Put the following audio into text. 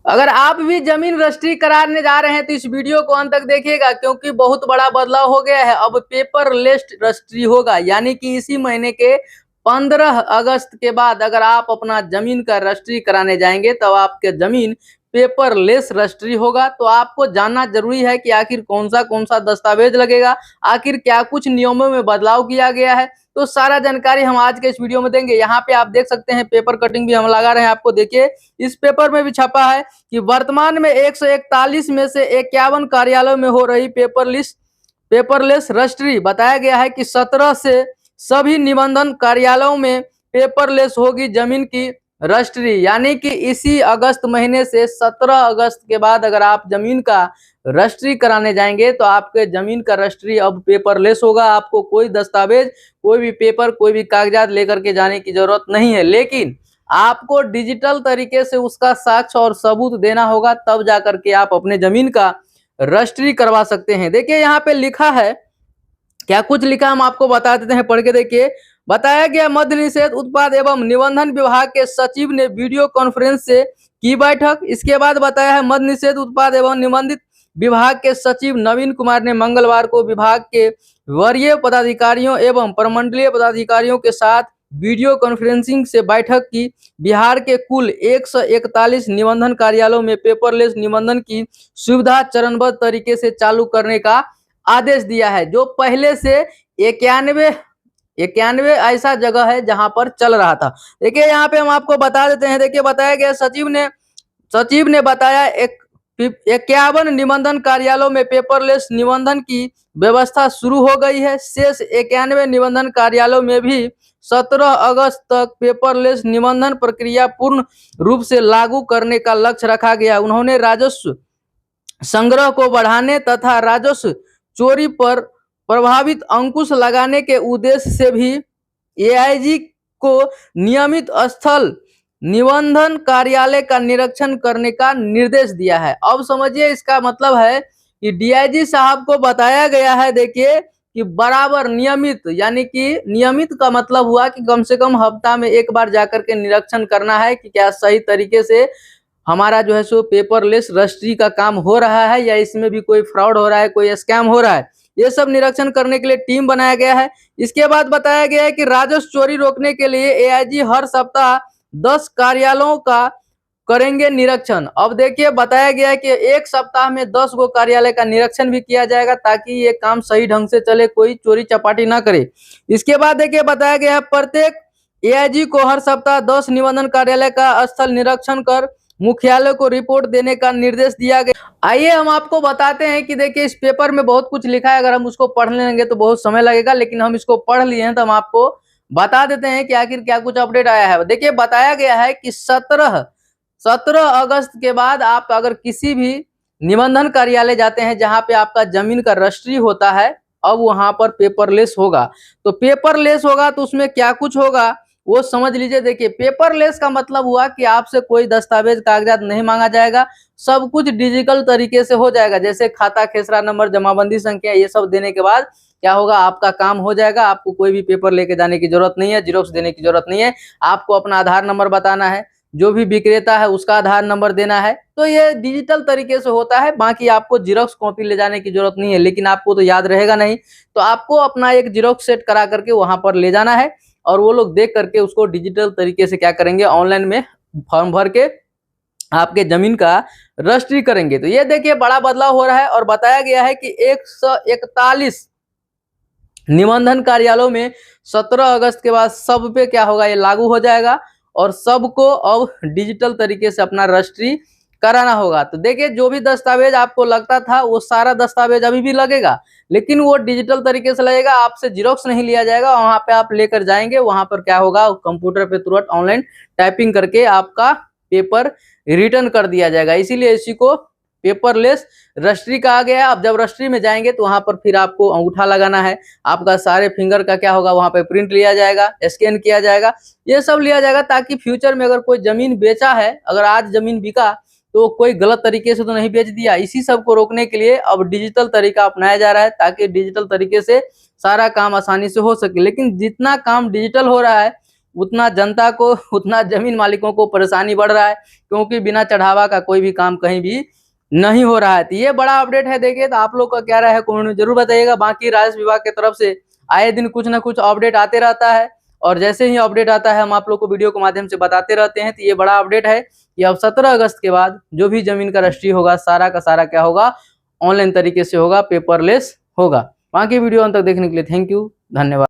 अगर आप भी जमीन रजिस्ट्री कराने जा रहे हैं तो इस वीडियो को अंत तक देखिएगा, क्योंकि बहुत बड़ा बदलाव हो गया है। अब पेपरलेस रजिस्ट्री होगा, यानी कि इसी महीने के 15 अगस्त के बाद अगर आप अपना जमीन का रजिस्ट्री कराने जाएंगे तब आपके जमीन पेपरलेस रजिस्ट्री होगा। तो आपको जानना जरूरी है कि आखिर कौन सा दस्तावेज लगेगा, आखिर क्या कुछ नियमों में बदलाव किया गया है। तो सारा जानकारी हम आज के इस वीडियो में देंगे। यहाँ पे आप देख सकते हैं पेपर कटिंग भी हम लगा रहे हैं आपको। देखिए इस पेपर में भी छपा है कि वर्तमान में 141 में से 51 कार्यालयों में हो रही पेपरलेस रजिस्ट्री। बताया गया है कि 17 से सभी निबंधन कार्यालयों में पेपरलेस होगी जमीन की रजिस्ट्री, यानी कि इसी अगस्त महीने से 17 अगस्त के बाद अगर आप जमीन का रजिस्ट्री कराने जाएंगे तो आपके जमीन का रजिस्ट्री अब पेपरलेस होगा। आपको कोई दस्तावेज, कोई भी पेपर, कोई भी कागजात लेकर के जाने की जरूरत नहीं है, लेकिन आपको डिजिटल तरीके से उसका साक्ष्य और सबूत देना होगा, तब जाकर के आप अपने जमीन का रजिस्ट्री करवा सकते हैं। देखिए यहाँ पे लिखा है, क्या कुछ लिखा हम आपको बता देते हैं, पढ़ के देखिए। बताया गया मद्य निषेध उत्पाद एवं निबंधन विभाग के सचिव ने वीडियो कॉन्फ्रेंस से की बैठक। इसके बाद बताया है मद्य निषेध उत्पाद एवं निबंधित विभाग के सचिव नवीन कुमार ने मंगलवार को विभाग के वरीय पदाधिकारियों एवं प्रमंडलीय पदाधिकारियों के साथ वीडियो कॉन्फ्रेंसिंग से बैठक की। बिहार के कुल 141 निबंधन कार्यालयों में पेपरलेस निबंधन की सुविधा चरणबद्ध तरीके से चालू करने का आदेश दिया है, जो पहले से 91 ऐसा जगह है जहां पर चल रहा था। देखिए यहाँ पे हम आपको बता देते हैं। देखिए बताया गया सचिव ने बताया 51 निबंधन कार्यालयों में पेपरलेस निबंधन की व्यवस्था शुरू हो गई है। शेष 91 निबंधन कार्यालयों में भी 17 अगस्त तक पेपरलेस निबंधन प्रक्रिया पूर्ण रूप से लागू करने का लक्ष्य रखा गया। उन्होंने राजस्व संग्रह को बढ़ाने तथा राजस्व चोरी पर प्रभावित अंकुश लगाने के उद्देश्य से भी एआईजी को नियमित स्थल निबंधन कार्यालय का निरीक्षण करने का निर्देश दिया है। अब समझिए इसका मतलब है कि डीआईजी साहब को बताया गया है, देखिए कि बराबर नियमित, यानी कि नियमित का मतलब हुआ कि कम से कम हफ्ता में एक बार जाकर के निरीक्षण करना है कि क्या सही तरीके से हमारा जो है सो पेपरलेस रजिस्ट्री का काम हो रहा है या इसमें भी कोई फ्रॉड हो रहा है, कोई स्कैम हो रहा है। ये सब निरीक्षण करने के लिए टीम बनाया गया है। इसके बाद बताया गया है कि राजस्व चोरी रोकने के लिए एआईजी हर सप्ताह 10 कार्यालयों का करेंगे निरीक्षण। अब देखिए बताया गया है कि एक सप्ताह में 10 गो कार्यालय का निरीक्षण भी किया जाएगा ताकि ये काम सही ढंग से चले, कोई चोरी चपाटी ना करे। इसके बाद देखिए बताया गया है प्रत्येक एआईजी को हर सप्ताह 10 निबंधन कार्यालय का स्थल निरीक्षण कर मुख्यालय को रिपोर्ट देने का निर्देश दिया गया। आइए हम आपको बताते हैं कि देखिए इस पेपर में बहुत कुछ लिखा है, अगर हम उसको पढ़ लेंगे तो बहुत समय लगेगा, लेकिन हम इसको पढ़ लिए हैं तो हम आपको बता देते हैं कि आखिर क्या कुछ अपडेट आया है। देखिए बताया गया है कि 17 अगस्त के बाद आप अगर किसी भी निबंधन कार्यालय जाते हैं जहां पे आपका जमीन का रजिस्ट्री होता है, अब वहां पर पेपरलेस होगा। तो पेपरलेस होगा तो उसमें क्या कुछ होगा वो समझ लीजिए। देखिए पेपरलेस का मतलब हुआ कि आपसे कोई दस्तावेज कागजात नहीं मांगा जाएगा, सब कुछ डिजिटल तरीके से हो जाएगा। जैसे खाता खेसरा नंबर, जमाबंदी संख्या, ये सब देने के बाद क्या होगा, आपका काम हो जाएगा। आपको कोई भी पेपर लेके जाने की जरूरत नहीं है, जीरोक्स देने की जरूरत नहीं है। आपको अपना आधार नंबर बताना है, जो भी विक्रेता है उसका आधार नंबर देना है। तो ये डिजिटल तरीके से होता है। बाकी आपको जीरोक्स कॉपी ले जाने की जरूरत नहीं है, लेकिन आपको तो याद रहेगा नहीं, तो आपको अपना एक जीरोक्स सेट करा करके वहां पर ले जाना है और वो लोग देख करके उसको डिजिटल तरीके से क्या करेंगे, ऑनलाइन में फॉर्म भर के आपके जमीन का रजिस्ट्री करेंगे। तो ये देखिए बड़ा बदलाव हो रहा है। और बताया गया है कि 141 निबंधन कार्यालयों में 17 अगस्त के बाद सब पे क्या होगा, ये लागू हो जाएगा और सबको अब डिजिटल तरीके से अपना रजिस्ट्री कराना होगा। तो देखिए जो भी दस्तावेज आपको लगता था वो सारा दस्तावेज अभी भी लगेगा, लेकिन वो डिजिटल तरीके से लगेगा, आपसे जीरोक्स नहीं लिया जाएगा। वहां पे आप लेकर जाएंगे, वहां पर क्या होगा, कंप्यूटर पे तुरंत ऑनलाइन टाइपिंग करके आपका पेपर रिटर्न कर दिया जाएगा। इसीलिए इसी को पेपरलेस रजिस्ट्री कहा गया है। अब जब रजिस्ट्री में जाएंगे तो वहां पर फिर आपको अंगूठा लगाना है, आपका सारे फिंगर का क्या होगा वहां पे प्रिंट लिया जाएगा, स्कैन किया जाएगा, ये सब लिया जाएगा, ताकि फ्यूचर में अगर कोई जमीन बेचा है, अगर आज जमीन बिका तो कोई गलत तरीके से तो नहीं बेच दिया। इसी सब को रोकने के लिए अब डिजिटल तरीका अपनाया जा रहा है, ताकि डिजिटल तरीके से सारा काम आसानी से हो सके। लेकिन जितना काम डिजिटल हो रहा है उतना जनता को, उतना जमीन मालिकों को परेशानी बढ़ रहा है, क्योंकि बिना चढ़ावा का कोई भी काम कहीं भी नहीं हो रहा है। तो ये बड़ा अपडेट है। देखिए तो आप लोग का क्या राय है कमेंट में जरूर बताइएगा। बाकी राजस्व विभाग की तरफ से आए दिन कुछ ना कुछ अपडेट आते रहता है, और जैसे ही अपडेट आता है हम आप लोग को वीडियो के माध्यम से बताते रहते हैं। तो ये बड़ा अपडेट है कि अब 17 अगस्त के बाद जो भी जमीन का रजिस्ट्री होगा सारा का सारा क्या होगा, ऑनलाइन तरीके से होगा, पेपरलेस होगा। बाकी वीडियो अंत तक देखने के लिए थैंक यू, धन्यवाद।